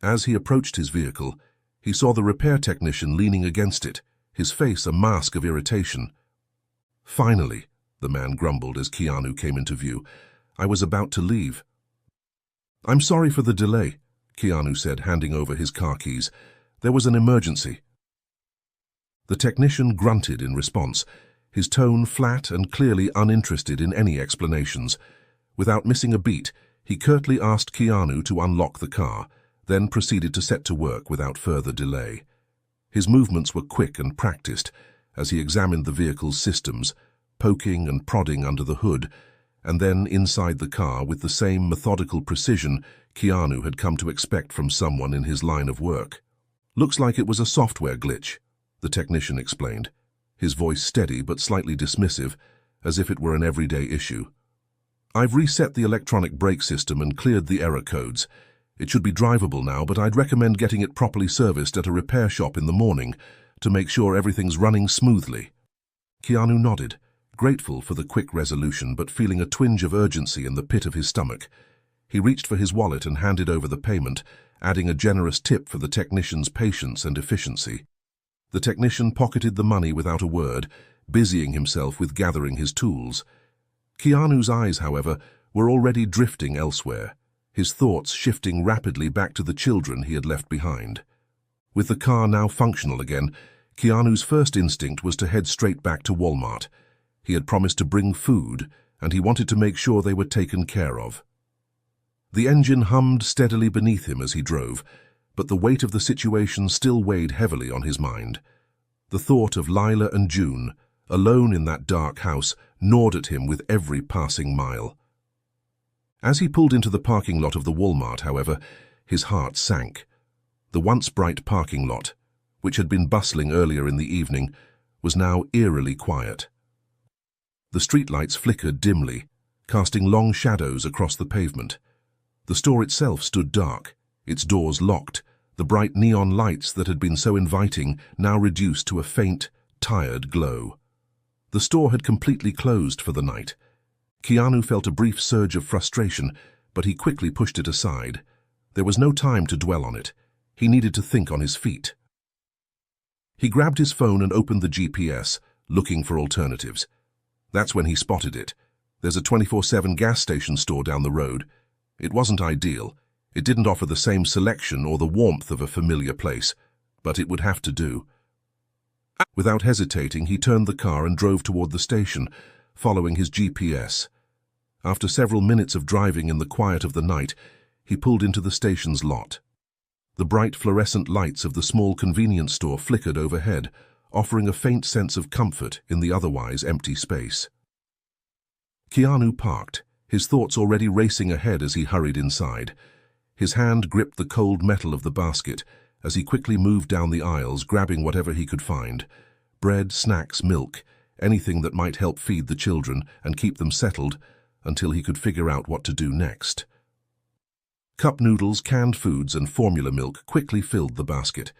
As he approached his vehicle, he saw the repair technician leaning against it, his face a mask of irritation. "Finally," the man grumbled as Keanu came into view. "I was about to leave." "I'm sorry for the delay," Keanu said, handing over his car keys. "There was an emergency." The technician grunted in response, his tone flat and clearly uninterested in any explanations. Without missing a beat, he curtly asked Keanu to unlock the car, then proceeded to set to work without further delay. His movements were quick and practiced as he examined the vehicle's systems, poking and prodding under the hood, and then inside the car with the same methodical precision Keanu had come to expect from someone in his line of work. "Looks like it was a software glitch," the technician explained, his voice steady but slightly dismissive, as if it were an everyday issue. "I've reset the electronic brake system and cleared the error codes. It should be drivable now, but I'd recommend getting it properly serviced at a repair shop in the morning to make sure everything's running smoothly." Keanu nodded, grateful for the quick resolution but feeling a twinge of urgency in the pit of his stomach. He reached for his wallet and handed over the payment, adding a generous tip for the technician's patience and efficiency. The technician pocketed the money without a word, busying himself with gathering his tools. Keanu's eyes, however, were already drifting elsewhere, his thoughts shifting rapidly back to the children he had left behind. With the car now functional again, Keanu's first instinct was to head straight back to Walmart. He had promised to bring food, and he wanted to make sure they were taken care of. The engine hummed steadily beneath him as he drove, but the weight of the situation still weighed heavily on his mind. The thought of Lila and June, alone in that dark house, gnawed at him with every passing mile. As he pulled into the parking lot of the Walmart, however, his heart sank. The once bright parking lot, which had been bustling earlier in the evening, was now eerily quiet. The streetlights flickered dimly, casting long shadows across the pavement. The store itself stood dark, its doors locked, the bright neon lights that had been so inviting now reduced to a faint, tired glow. The store had completely closed for the night. Keanu felt a brief surge of frustration, but he quickly pushed it aside. There was no time to dwell on it. He needed to think on his feet. He grabbed his phone and opened the GPS, looking for alternatives. That's when he spotted it. There's a 24/7 gas station store down the road. It wasn't ideal. It didn't offer the same selection or the warmth of a familiar place, but it would have to do. Without hesitating, he turned the car and drove toward the station, following his GPS. After several minutes of driving in the quiet of the night, he pulled into the station's lot. The bright fluorescent lights of the small convenience store flickered overhead, offering a faint sense of comfort in the otherwise empty space. Keanu parked, his thoughts already racing ahead as he hurried inside. His hand gripped the cold metal of the basket as he quickly moved down the aisles, grabbing whatever he could find. Bread, snacks, milk, anything that might help feed the children and keep them settled until he could figure out what to do next. Cup noodles, canned foods, and formula milk quickly filled the basket.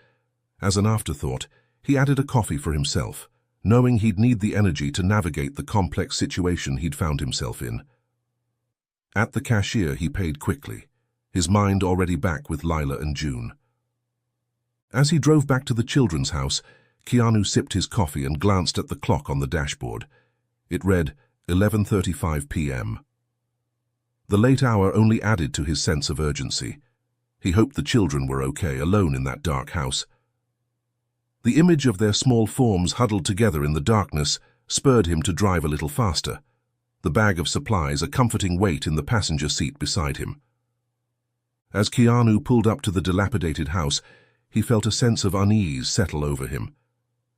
As an afterthought, he added a coffee for himself, knowing he'd need the energy to navigate the complex situation he'd found himself in. At the cashier, he paid quickly, his mind already back with Lila and June. As he drove back to the children's house, Keanu sipped his coffee and glanced at the clock on the dashboard. It read 11:35 p.m. The late hour only added to his sense of urgency. He hoped the children were okay, alone in that dark house. The image of their small forms huddled together in the darkness spurred him to drive a little faster, the bag of supplies a comforting weight in the passenger seat beside him. As Keanu pulled up to the dilapidated house, he felt a sense of unease settle over him.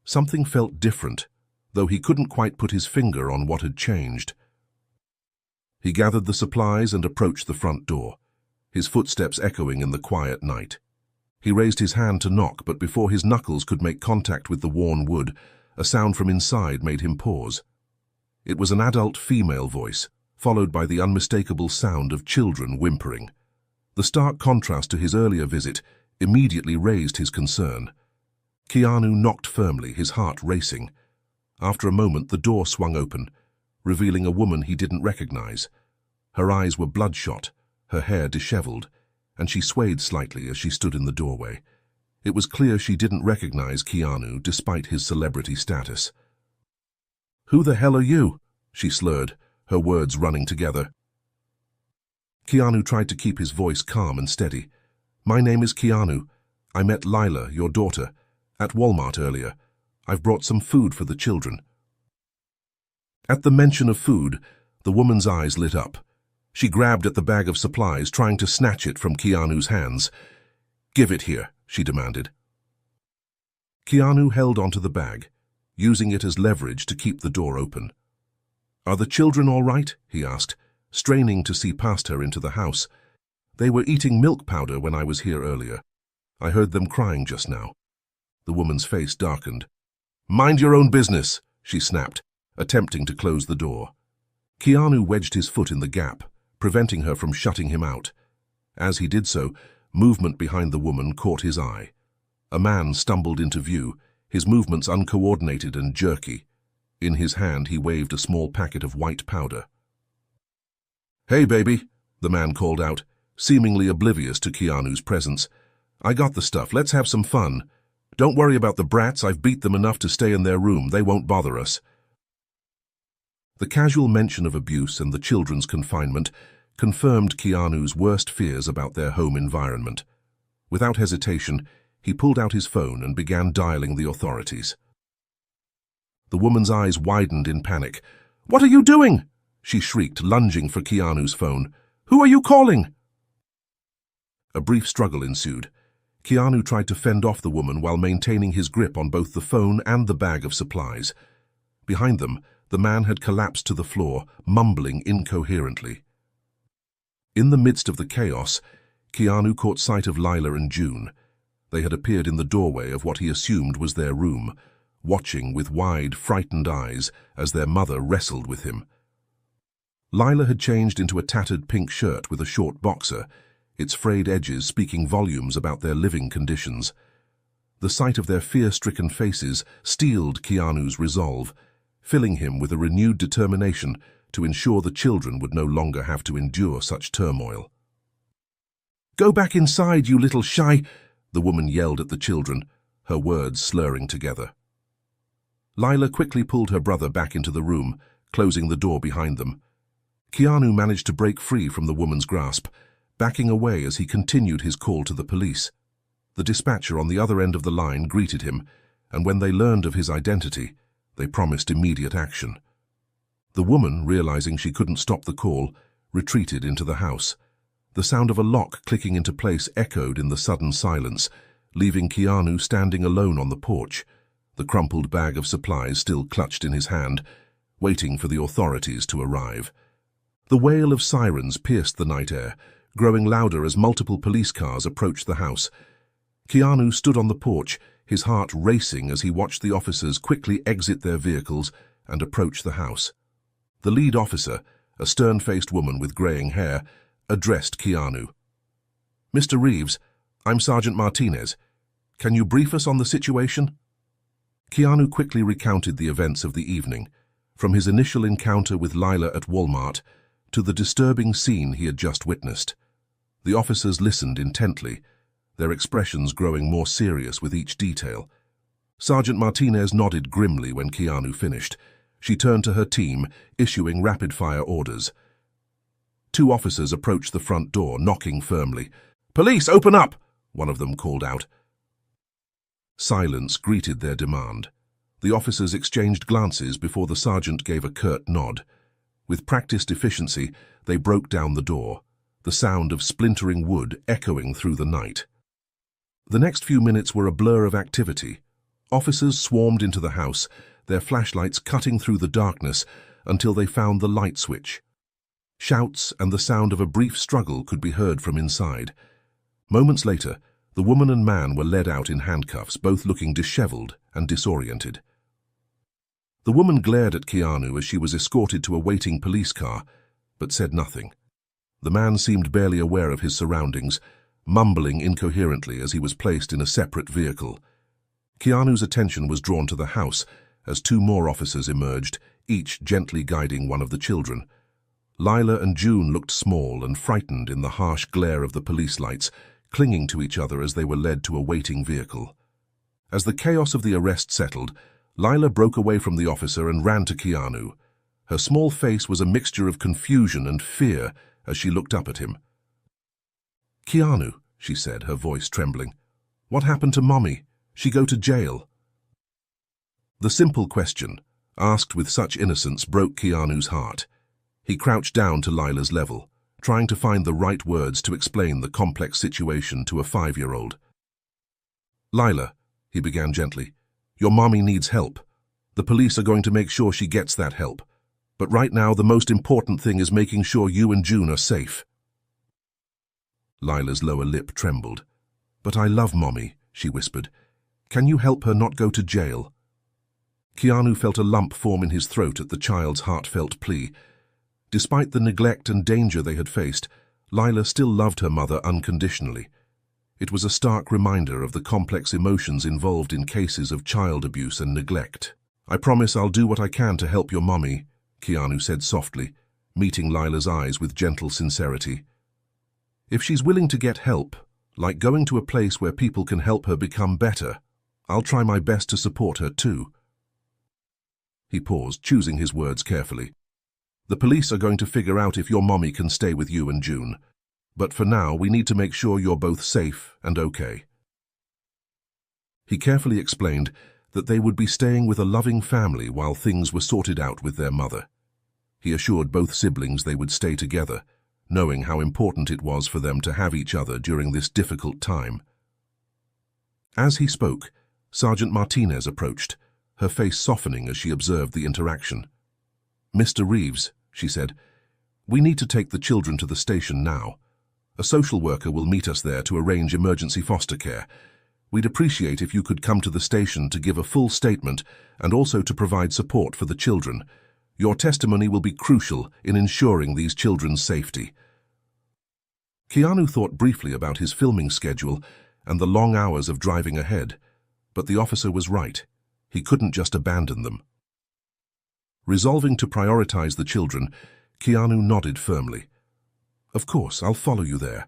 Something felt different, though he couldn't quite put his finger on what had changed. He gathered the supplies and approached the front door, his footsteps echoing in the quiet night. He raised his hand to knock, but before his knuckles could make contact with the worn wood, a sound from inside made him pause. It was an adult female voice, followed by the unmistakable sound of children whimpering. The stark contrast to his earlier visit immediately raised his concern. Keanu knocked firmly, his heart racing. After a moment, the door swung open, revealing a woman he didn't recognize. Her eyes were bloodshot, her hair disheveled, and she swayed slightly as she stood in the doorway. It was clear she didn't recognize Keanu despite his celebrity status. "Who the hell are you?" she slurred, her words running together. Keanu tried to keep his voice calm and steady. "My name is Keanu. I met Lila, your daughter, at Walmart earlier. I've brought some food for the children." At the mention of food, the woman's eyes lit up. She grabbed at the bag of supplies, trying to snatch it from Keanu's hands. "Give it here," she demanded. Keanu held onto the bag, using it as leverage to keep the door open. "Are the children all right?" he asked, straining to see past her into the house. "They were eating milk powder when I was here earlier. I heard them crying just now." The woman's face darkened. "Mind your own business," she snapped, attempting to close the door. Keanu wedged his foot in the gap, preventing her from shutting him out. As he did so, movement behind the woman caught his eye. A man stumbled into view, his movements uncoordinated and jerky. In his hand, he waved a small packet of white powder. "Hey, baby," the man called out, seemingly oblivious to Keanu's presence. "I got the stuff. Let's have some fun. Don't worry about the brats. I've beat them enough to stay in their room. They won't bother us." The casual mention of abuse and the children's confinement confirmed Keanu's worst fears about their home environment. Without hesitation, he pulled out his phone and began dialing the authorities. The woman's eyes widened in panic. "What are you doing?" she shrieked, lunging for Keanu's phone. "Who are you calling?" A brief struggle ensued. Keanu tried to fend off the woman while maintaining his grip on both the phone and the bag of supplies. Behind them, the man had collapsed to the floor, mumbling incoherently. In the midst of the chaos, Keanu caught sight of Lila and June. They had appeared in the doorway of what he assumed was their room, watching with wide, frightened eyes as their mother wrestled with him. Lila had changed into a tattered pink shirt with a short boxer, its frayed edges speaking volumes about their living conditions. The sight of their fear-stricken faces steeled Keanu's resolve, filling him with a renewed determination to ensure the children would no longer have to endure such turmoil. "Go back inside, you little shy," the woman yelled at the children, her words slurring together. Lila quickly pulled her brother back into the room, closing the door behind them. Keanu managed to break free from the woman's grasp, backing away as he continued his call to the police. The dispatcher on the other end of the line greeted him, and when they learned of his identity, they promised immediate action. The woman, realizing she couldn't stop the call, retreated into the house. The sound of a lock clicking into place echoed in the sudden silence, leaving Keanu standing alone on the porch, the crumpled bag of supplies still clutched in his hand, waiting for the authorities to arrive. The wail of sirens pierced the night air, growing louder as multiple police cars approached the house. Keanu stood on the porch, his heart racing as he watched the officers quickly exit their vehicles and approach the house. The lead officer, a stern-faced woman with graying hair, addressed Keanu. "Mr. Reeves, I'm Sergeant Martinez. Can you brief us on the situation?" Keanu quickly recounted the events of the evening, from his initial encounter with Lila at Walmart to the disturbing scene he had just witnessed. The officers listened intently, their expressions growing more serious with each detail. Sergeant Martinez nodded grimly when Keanu finished. She turned to her team, issuing rapid-fire orders. Two officers approached the front door, knocking firmly. "Police, open up!" one of them called out. Silence greeted their demand. The officers exchanged glances before the sergeant gave a curt nod. With practiced efficiency, they broke down the door, the sound of splintering wood echoing through the night. The next few minutes were a blur of activity. Officers swarmed into the house, their flashlights cutting through the darkness until they found the light switch. Shouts and the sound of a brief struggle could be heard from inside. Moments later, the woman and man were led out in handcuffs, both looking disheveled and disoriented. The woman glared at Keanu as she was escorted to a waiting police car, but said nothing. The man seemed barely aware of his surroundings, mumbling incoherently as he was placed in a separate vehicle. Keanu's attention was drawn to the house as two more officers emerged, each gently guiding one of the children. Lila and June looked small and frightened in the harsh glare of the police lights, clinging to each other as they were led to a waiting vehicle. As the chaos of the arrest settled, Lila broke away from the officer and ran to Keanu. Her small face was a mixture of confusion and fear as she looked up at him. "Keanu," she said, her voice trembling, "what happened to Mommy? She go to jail?" The simple question, asked with such innocence, broke Keanu's heart. He crouched down to Lila's level, trying to find the right words to explain the complex situation to a 5-year-old. "Lila," he began gently, "your mommy needs help. The police are going to make sure she gets that help. But right now, the most important thing is making sure you and June are safe." Lila's lower lip trembled. "But I love Mommy," she whispered. "Can you help her not go to jail?" Keanu felt a lump form in his throat at the child's heartfelt plea. Despite the neglect and danger they had faced, Lila still loved her mother unconditionally. It was a stark reminder of the complex emotions involved in cases of child abuse and neglect. "I promise I'll do what I can to help your mommy," Keanu said softly, meeting Lila's eyes with gentle sincerity. "If she's willing to get help, like going to a place where people can help her become better, I'll try my best to support her too." He paused, choosing his words carefully. "The police are going to figure out if your mommy can stay with you and June. But for now, we need to make sure you're both safe and okay." He carefully explained that they would be staying with a loving family while things were sorted out with their mother. He assured both siblings they would stay together, knowing how important it was for them to have each other during this difficult time. As he spoke, Sergeant Martinez approached, her face softening as she observed the interaction. "Mr. Reeves," she said, "we need to take the children to the station now. A social worker will meet us there to arrange emergency foster care. We'd appreciate if you could come to the station to give a full statement and also to provide support for the children. Your testimony will be crucial in ensuring these children's safety." Keanu thought briefly about his filming schedule and the long hours of driving ahead, but the officer was right. He couldn't just abandon them. Resolving to prioritize the children, Keanu nodded firmly. "Of course, I'll follow you there."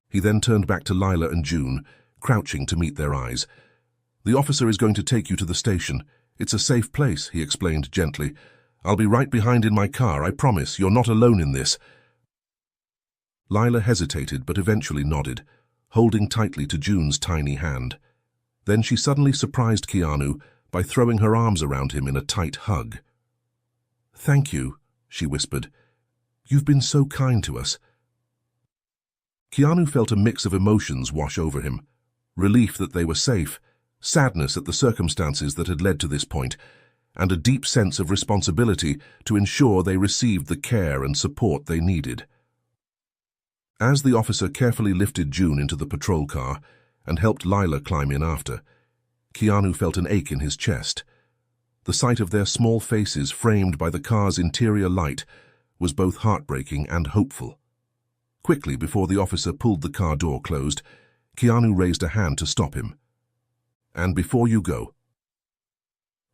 He then turned back to Lila and June, crouching to meet their eyes. "The officer is going to take you to the station. It's a safe place," he explained gently. "I'll be right behind in my car, I promise. You're not alone in this." Lila hesitated but eventually nodded, holding tightly to June's tiny hand. Then she suddenly surprised Keanu by throwing her arms around him in a tight hug. "Thank you," she whispered. "You've been so kind to us." Keanu felt a mix of emotions wash over him. Relief that they were safe, sadness at the circumstances that had led to this point, and a deep sense of responsibility to ensure they received the care and support they needed. As the officer carefully lifted June into the patrol car and helped Lila climb in after, Keanu felt an ache in his chest. The sight of their small faces framed by the car's interior light was both heartbreaking and hopeful. Quickly, before the officer pulled the car door closed, Keanu raised a hand to stop him. "And before you go."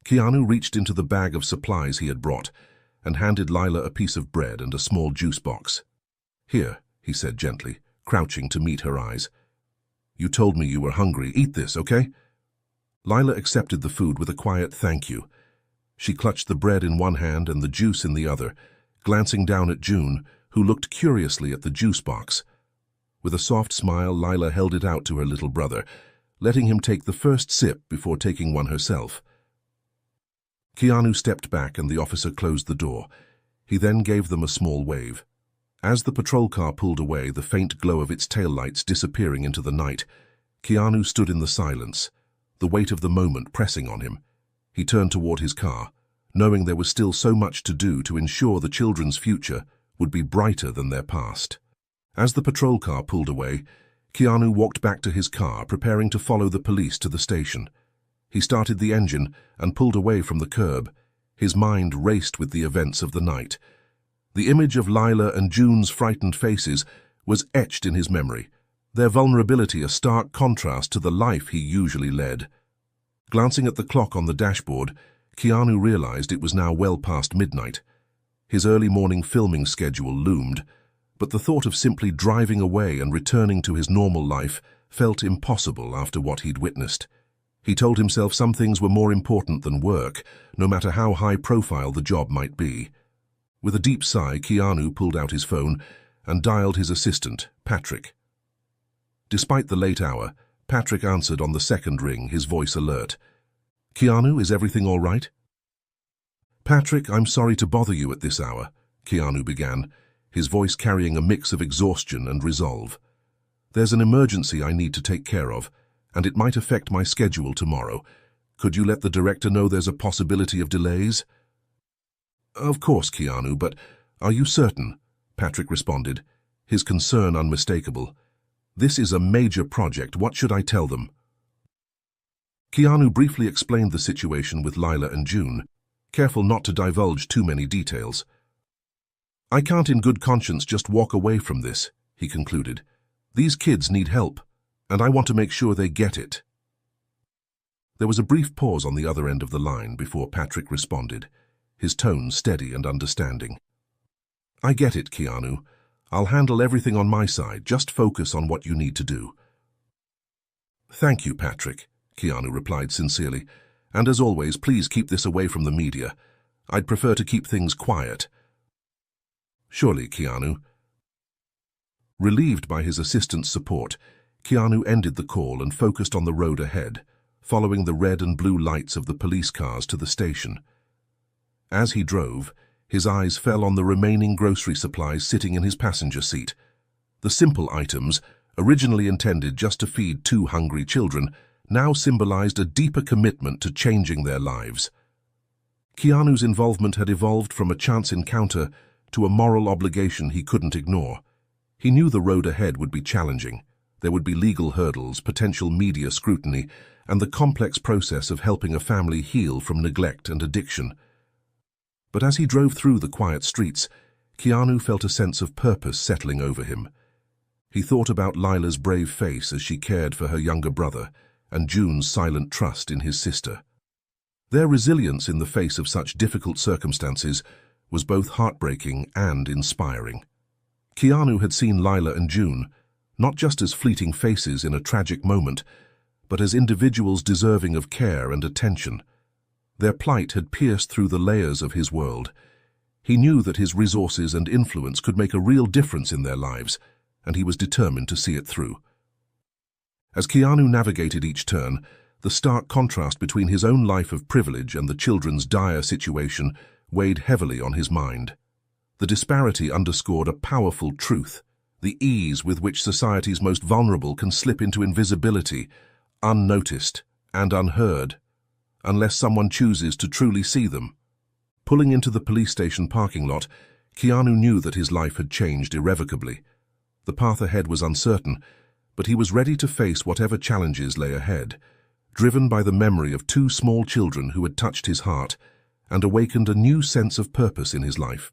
Keanu reached into the bag of supplies he had brought and handed Lila a piece of bread and a small juice box. "Here," he said gently, crouching to meet her eyes. "You told me you were hungry. Eat this, okay?" Lila accepted the food with a quiet thank you. She clutched the bread in one hand and the juice in the other, glancing down at June, who looked curiously at the juice box. With a soft smile, Lila held it out to her little brother, letting him take the first sip before taking one herself. Keanu stepped back and the officer closed the door. He then gave them a small wave. As the patrol car pulled away, the faint glow of its taillights disappearing into the night, Keanu stood in the silence, the weight of the moment pressing on him. He turned toward his car, knowing there was still so much to do to ensure the children's future would be brighter than their past. As the patrol car pulled away, Keanu walked back to his car, preparing to follow the police to the station. He started the engine and pulled away from the curb. His mind raced with the events of the night. The image of Lila and June's frightened faces was etched in his memory, their vulnerability a stark contrast to the life he usually led. Glancing at the clock on the dashboard, Keanu realized it was now well past midnight. His early morning filming schedule loomed, but the thought of simply driving away and returning to his normal life felt impossible after what he'd witnessed. He told himself some things were more important than work, no matter how high-profile the job might be. With a deep sigh, Keanu pulled out his phone and dialed his assistant, Patrick. Despite the late hour, Patrick answered on the second ring, his voice alert. "Keanu, is everything all right?" "Patrick, I'm sorry to bother you at this hour," Keanu began, his voice carrying a mix of exhaustion and resolve. "There's an emergency I need to take care of, and it might affect my schedule tomorrow. Could you let the director know there's a possibility of delays?" "Of course, Keanu, but are you certain?" Patrick responded, his concern unmistakable. "This is a major project. What should I tell them?" Keanu briefly explained the situation with Lila and June, careful not to divulge too many details. "I can't in good conscience just walk away from this," he concluded. "These kids need help, and I want to make sure they get it." There was a brief pause on the other end of the line before Patrick responded, his tone steady and understanding. "I get it, Keanu. I'll handle everything on my side. Just focus on what you need to do." "Thank you, Patrick," Keanu replied sincerely. "And as always, please keep this away from the media. I'd prefer to keep things quiet." "Surely, Keanu." Relieved by his assistant's support, Keanu ended the call and focused on the road ahead, following the red and blue lights of the police cars to the station. As he drove, his eyes fell on the remaining grocery supplies sitting in his passenger seat. The simple items, originally intended just to feed two hungry children, now symbolized a deeper commitment to changing their lives. Keanu's involvement had evolved from a chance encounter to a moral obligation he couldn't ignore. He knew the road ahead would be challenging. There would be legal hurdles, potential media scrutiny, and the complex process of helping a family heal from neglect and addiction. But as he drove through the quiet streets, Keanu felt a sense of purpose settling over him. He thought about Lila's brave face as she cared for her younger brother, and June's silent trust in his sister. Their resilience in the face of such difficult circumstances was both heartbreaking and inspiring. Keanu had seen Lila and June, not just as fleeting faces in a tragic moment, but as individuals deserving of care and attention. Their plight had pierced through the layers of his world. He knew that his resources and influence could make a real difference in their lives, and he was determined to see it through. As Keanu navigated each turn, the stark contrast between his own life of privilege and the children's dire situation weighed heavily on his mind. The disparity underscored a powerful truth: the ease with which society's most vulnerable can slip into invisibility, unnoticed and unheard, unless someone chooses to truly see them. Pulling into the police station parking lot, Keanu knew that his life had changed irrevocably. The path ahead was uncertain, but he was ready to face whatever challenges lay ahead, driven by the memory of two small children who had touched his heart and awakened a new sense of purpose in his life.